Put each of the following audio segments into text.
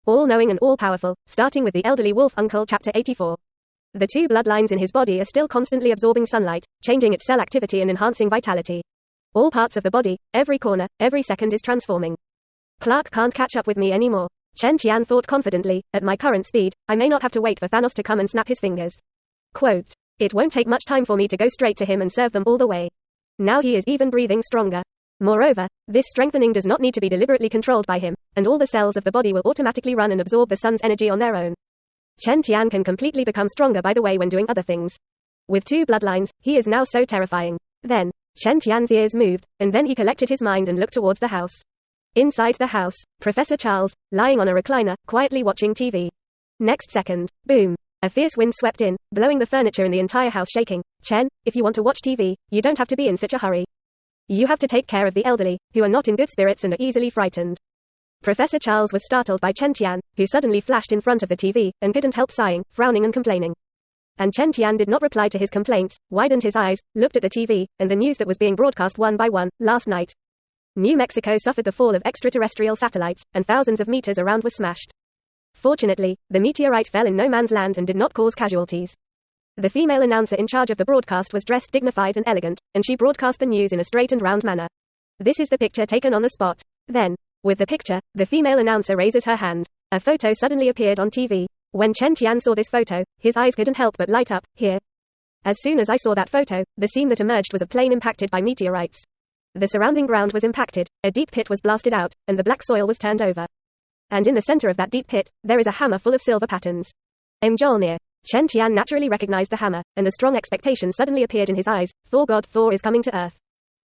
all-knowing and all-powerful, starting with the elderly wolf uncle chapter 84. The two bloodlines in his body are still constantly absorbing sunlight, changing its cell activity and enhancing vitality. All parts of the body, every corner, every second is transforming. Clark can't catch up with me anymore. Chen Tian thought confidently, at my current speed, I may not have to wait for Thanos to come and snap his fingers. Quote, it won't take much time for me to go straight to him and serve them all the way. Now he is even breathing stronger. Moreover, this strengthening does not need to be deliberately controlled by him, and all the cells of the body will automatically run and absorb the sun's energy on their own. Chen Tian can completely become stronger by the way when doing other things. With two bloodlines, he is now so terrifying. Then, Chen Tian's ears moved, and then he collected his mind and looked towards the house. Inside the house, Professor Charles, lying on a recliner, quietly watching TV. Next second, boom. A fierce wind swept in, blowing the furniture and the entire house shaking. Chen, if you want to watch TV, you don't have to be in such a hurry. You have to take care of the elderly, who are not in good spirits and are easily frightened. Professor Charles was startled by Chen Tian, who suddenly flashed in front of the TV, and couldn't help sighing, frowning and complaining. And Chen Tian did not reply to his complaints, widened his eyes, looked at the TV, and the news that was being broadcast one by one, last night. New Mexico suffered the fall of extraterrestrial satellites, and thousands of meters around were smashed. Fortunately, the meteorite fell in no man's land and did not cause casualties. The female announcer in charge of the broadcast was dressed dignified and elegant, and she broadcast the news in a straight and round manner. This is the picture taken on the spot. Then, with the picture, the female announcer raises her hand. A photo suddenly appeared on TV. When Chen Tian saw this photo, his eyes couldn't help but light up. Here. As soon as I saw that photo, the scene that emerged was a plane impacted by meteorites. The surrounding ground was impacted, a deep pit was blasted out, and the black soil was turned over. And in the center of that deep pit, there is a hammer full of silver patterns. Mjolnir. Chen Tian naturally recognized the hammer, and a strong expectation suddenly appeared in his eyes. Thor god Thor is coming to Earth.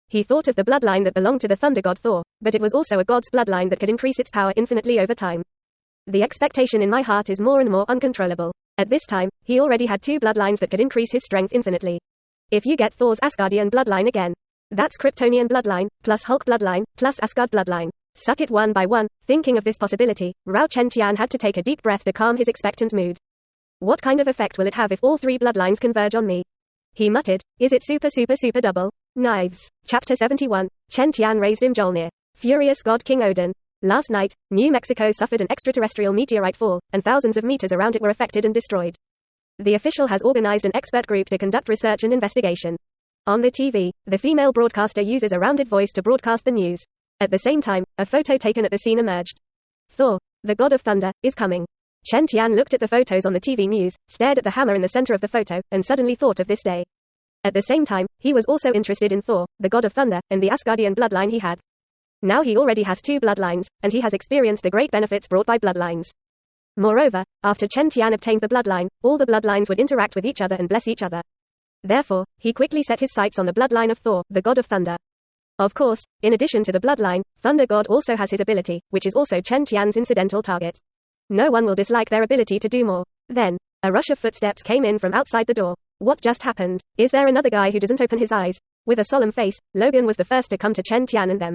He thought of the bloodline that belonged to the thunder god Thor, but it was also a god's bloodline that could increase its power infinitely over time. The expectation in my heart is more and more uncontrollable. At this time, he already had two bloodlines that could increase his strength infinitely. If you get Thor's Asgardian bloodline again, that's Kryptonian bloodline, plus Hulk bloodline, plus Asgard bloodline. Suck it one by one. Thinking of this possibility, Rao Chen Tian had to take a deep breath to calm his expectant mood. What kind of effect will it have if all three bloodlines converge on me? He muttered, is it super double? Knives. Chapter 71. Chen Tian raised Mjolnir. Furious God King Odin. Last night, New Mexico suffered an extraterrestrial meteorite fall, and thousands of meters around it were affected and destroyed. The official has organized an expert group to conduct research and investigation. On the TV, the female broadcaster uses a rounded voice to broadcast the news. At the same time, a photo taken at the scene emerged. Thor, the god of thunder, is coming. Chen Tian looked at the photos on the TV news, stared at the hammer in the center of the photo, and suddenly thought of this day. At the same time, he was also interested in Thor, the god of thunder, and the Asgardian bloodline he had. Now he already has two bloodlines, and he has experienced the great benefits brought by bloodlines. Moreover, after Chen Tian obtained the bloodline, all the bloodlines would interact with each other and bless each other. Therefore, he quickly set his sights on the bloodline of Thor, the god of thunder. Of course, in addition to the bloodline, Thunder God also has his ability, which is also Chen Tian's incidental target. No one will dislike their ability to do more. Then, a rush of footsteps came in from outside the door. What just happened? Is there another guy who doesn't open his eyes? With a solemn face, Logan was the first to come to Chen Tian and them.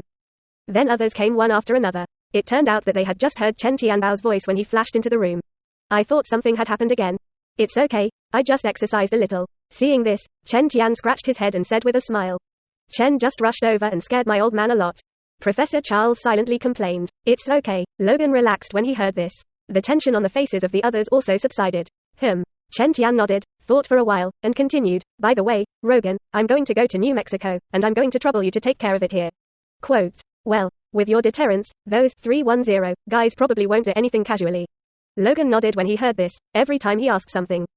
Then others came one after another. It turned out that they had just heard Chen Tianbao's voice when he flashed into the room. I thought something had happened again. It's okay, I just exercised a little. Seeing this, Chen Tian scratched his head and said with a smile. Chen just rushed over and scared my old man a lot. Professor Charles silently complained. It's okay. Logan relaxed when he heard this. The tension on the faces of the others also subsided. Chen Tian nodded, thought for a while, and continued, by the way, Rogan, I'm going to go to New Mexico, and I'm going to trouble you to take care of it here. Quote, well, with your deterrence, those 310 guys probably won't do anything casually. Logan nodded when he heard this, every time he asked something.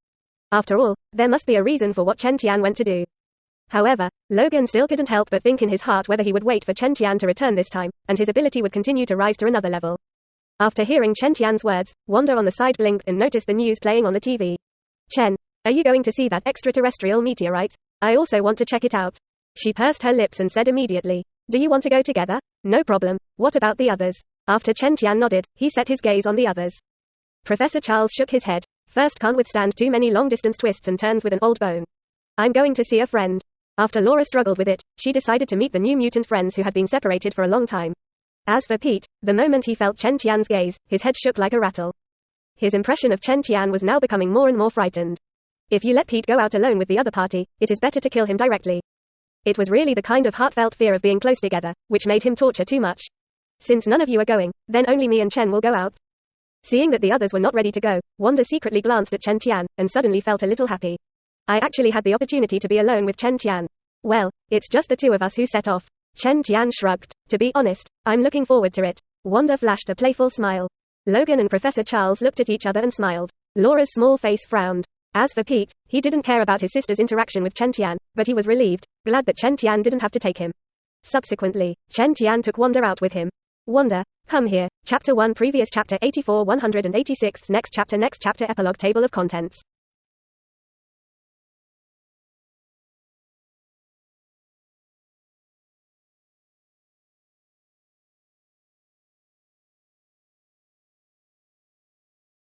After all, there must be a reason for what Chen Tian went to do. However, Logan still couldn't help but think in his heart whether he would wait for Chen Tian to return this time, and his ability would continue to rise to another level. After hearing Chen Tian's words, Wanda on the side blinked and noticed the news playing on the TV. Chen, are you going to see that extraterrestrial meteorite? I also want to check it out. She pursed her lips and said immediately, do you want to go together? No problem. What about the others? After Chen Tian nodded, he set his gaze on the others. Professor Charles shook his head. First, can't withstand too many long-distance twists and turns with an old bone. I'm going to see a friend. After Laura struggled with it, she decided to meet the new mutant friends who had been separated for a long time. As for Pete, the moment he felt Chen Tian's gaze, his head shook like a rattle. His impression of Chen Tian was now becoming more and more frightened. If you let Pete go out alone with the other party, it is better to kill him directly. It was really the kind of heartfelt fear of being close together, which made him torture too much. Since none of you are going, then only me and Chen will go out. Seeing that the others were not ready to go, Wanda secretly glanced at Chen Tian, and suddenly felt a little happy. I actually had the opportunity to be alone with Chen Tian. Well, it's just the two of us who set off. Chen Tian shrugged. To be honest, I'm looking forward to it. Wanda flashed a playful smile. Logan and Professor Charles looked at each other and smiled. Laura's small face frowned. As for Pete, he didn't care about his sister's interaction with Chen Tian, but he was relieved, glad that Chen Tian didn't have to take him. Subsequently, Chen Tian took Wanda out with him. Wanda, come here. Chapter 1 Previous Chapter 84 186 Next chapter Epilogue Table of Contents